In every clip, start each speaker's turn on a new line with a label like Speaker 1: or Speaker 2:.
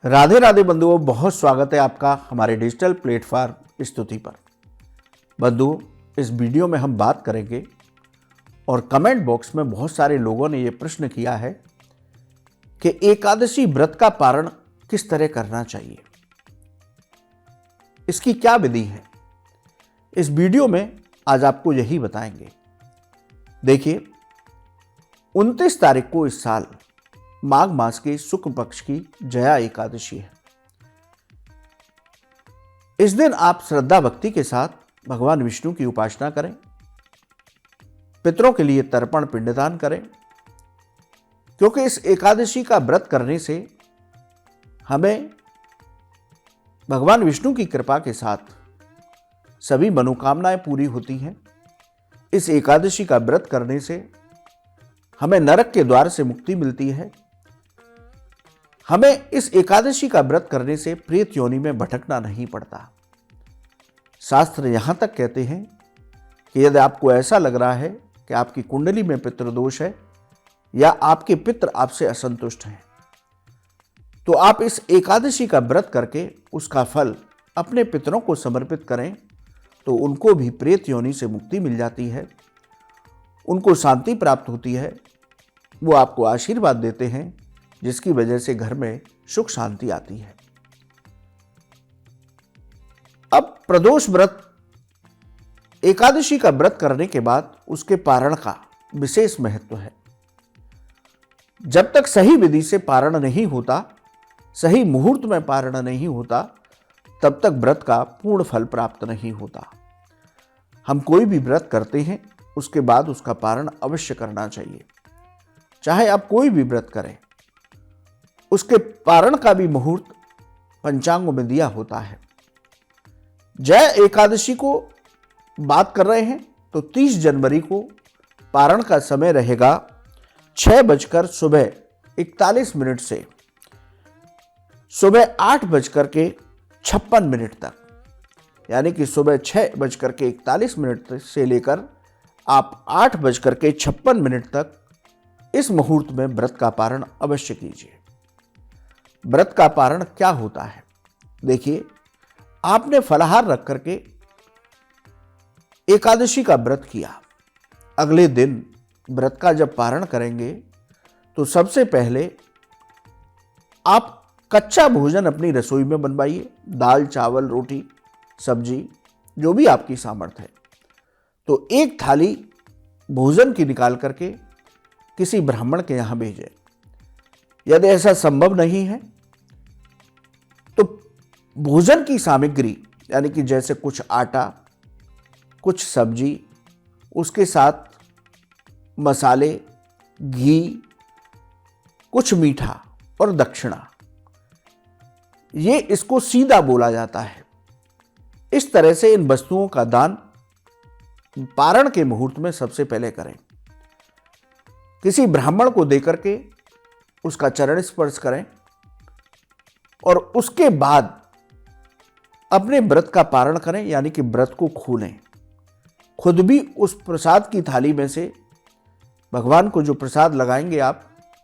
Speaker 1: राधे राधे बंधुओं, बहुत स्वागत है आपका हमारे डिजिटल प्लेटफॉर्म स्तुति पर। बंधुओं, इस वीडियो में हम बात करेंगे और कमेंट बॉक्स में बहुत सारे लोगों ने ये प्रश्न किया है कि एकादशी व्रत का पारण किस तरह करना चाहिए, इसकी क्या विधि है। इस वीडियो में आज आपको यही बताएंगे। देखिए, 29 तारीख को इस साल माघ मास के शुक्ल पक्ष की जया एकादशी है। इस दिन आप श्रद्धा भक्ति के साथ भगवान विष्णु की उपासना करें, पितरों के लिए तर्पण पिंडदान करें, क्योंकि इस एकादशी का व्रत करने से हमें भगवान विष्णु की कृपा के साथ सभी मनोकामनाएं पूरी होती हैं। इस एकादशी का व्रत करने से हमें नरक के द्वार से मुक्ति मिलती है। हमें इस एकादशी का व्रत करने से प्रेत योनि में भटकना नहीं पड़ता। शास्त्र यहां तक कहते हैं कि यदि आपको ऐसा लग रहा है कि आपकी कुंडली में पितृदोष है या आपके पितृ आपसे असंतुष्ट हैं, तो आप इस एकादशी का व्रत करके उसका फल अपने पितरों को समर्पित करें, तो उनको भी प्रेत योनि से मुक्ति मिल जाती है, उनको शांति प्राप्त होती है, वो आपको आशीर्वाद देते हैं, जिसकी वजह से घर में सुख शांति आती है। अब प्रदोष व्रत, एकादशी का व्रत करने के बाद उसके पारण का विशेष महत्व है। जब तक सही विधि से पारण नहीं होता, सही मुहूर्त में पारण नहीं होता, तब तक व्रत का पूर्ण फल प्राप्त नहीं होता। हम कोई भी व्रत करते हैं, उसके बाद उसका पारण अवश्य करना चाहिए। चाहे आप कोई भी व्रत करें, उसके पारण का भी मुहूर्त पंचांगों में दिया होता है। जय एकादशी को बात कर रहे हैं तो 30 जनवरी को पारण का समय रहेगा 6:41 से सुबह 8:56 तक, यानी कि सुबह 6:41 से लेकर आप 8:56 तक इस मुहूर्त में व्रत का पारण अवश्य कीजिए। व्रत का पारण क्या होता है? देखिए, आपने फलाहार रख करके एकादशी का व्रत किया। अगले दिन व्रत का जब पारण करेंगे तो सबसे पहले आप कच्चा भोजन अपनी रसोई में बनवाइए। दाल, चावल, रोटी, सब्जी, जो भी आपकी सामर्थ्य है, तो एक थाली भोजन की निकाल करके किसी ब्राह्मण के यहां भेजें। यदि ऐसा संभव नहीं है तो भोजन की सामग्री, यानी कि जैसे कुछ आटा, कुछ सब्जी, उसके साथ मसाले, घी, कुछ मीठा और दक्षिणा, ये इसको सीधा बोला जाता है। इस तरह से इन वस्तुओं का दान पारण के मुहूर्त में सबसे पहले करें। किसी ब्राह्मण को देकर के उसका चरण स्पर्श करें और उसके बाद अपने व्रत का पारण करें, यानी कि व्रत को खोलें। खुद भी उस प्रसाद की थाली में से, भगवान को जो प्रसाद लगाएंगे आप,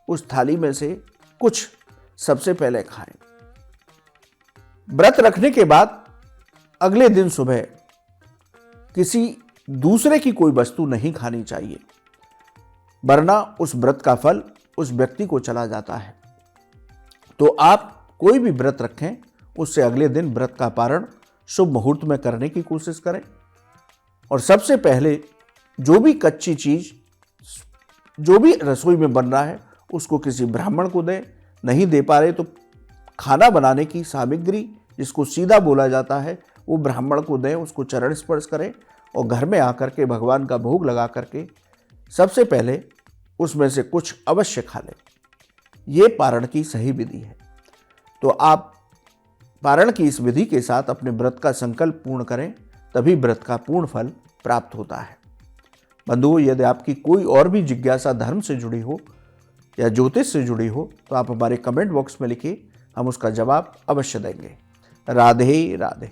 Speaker 1: उस थाली में से कुछ सबसे पहले खाएं। व्रत रखने के बाद अगले दिन सुबह किसी दूसरे की कोई वस्तु नहीं खानी चाहिए, वरना उस व्रत का फल उस व्यक्ति को चला जाता है। तो आप कोई भी व्रत रखें, उससे अगले दिन व्रत का पारण शुभ मुहूर्त में करने की कोशिश करें। और सबसे पहले जो भी कच्ची चीज, जो भी रसोई में बन रहा है, उसको किसी ब्राह्मण को दें। नहीं दे पा रहे तो खाना बनाने की सामग्री, जिसको सीधा बोला जाता है, वो ब्राह्मण को दें, उसको चरण स्पर्श करें और घर में आकर के भगवान का भोग लगा करके सबसे पहले उसमें से कुछ अवश्य खा लें। ये पारण की सही विधि है। तो आप पारण की इस विधि के साथ अपने व्रत का संकल्प पूर्ण करें, तभी व्रत का पूर्ण फल प्राप्त होता है। बंधुओं, यदि आपकी कोई और भी जिज्ञासा धर्म से जुड़ी हो या ज्योतिष से जुड़ी हो, तो आप हमारे कमेंट बॉक्स में लिखिए, हम उसका जवाब अवश्य देंगे। राधे राधे।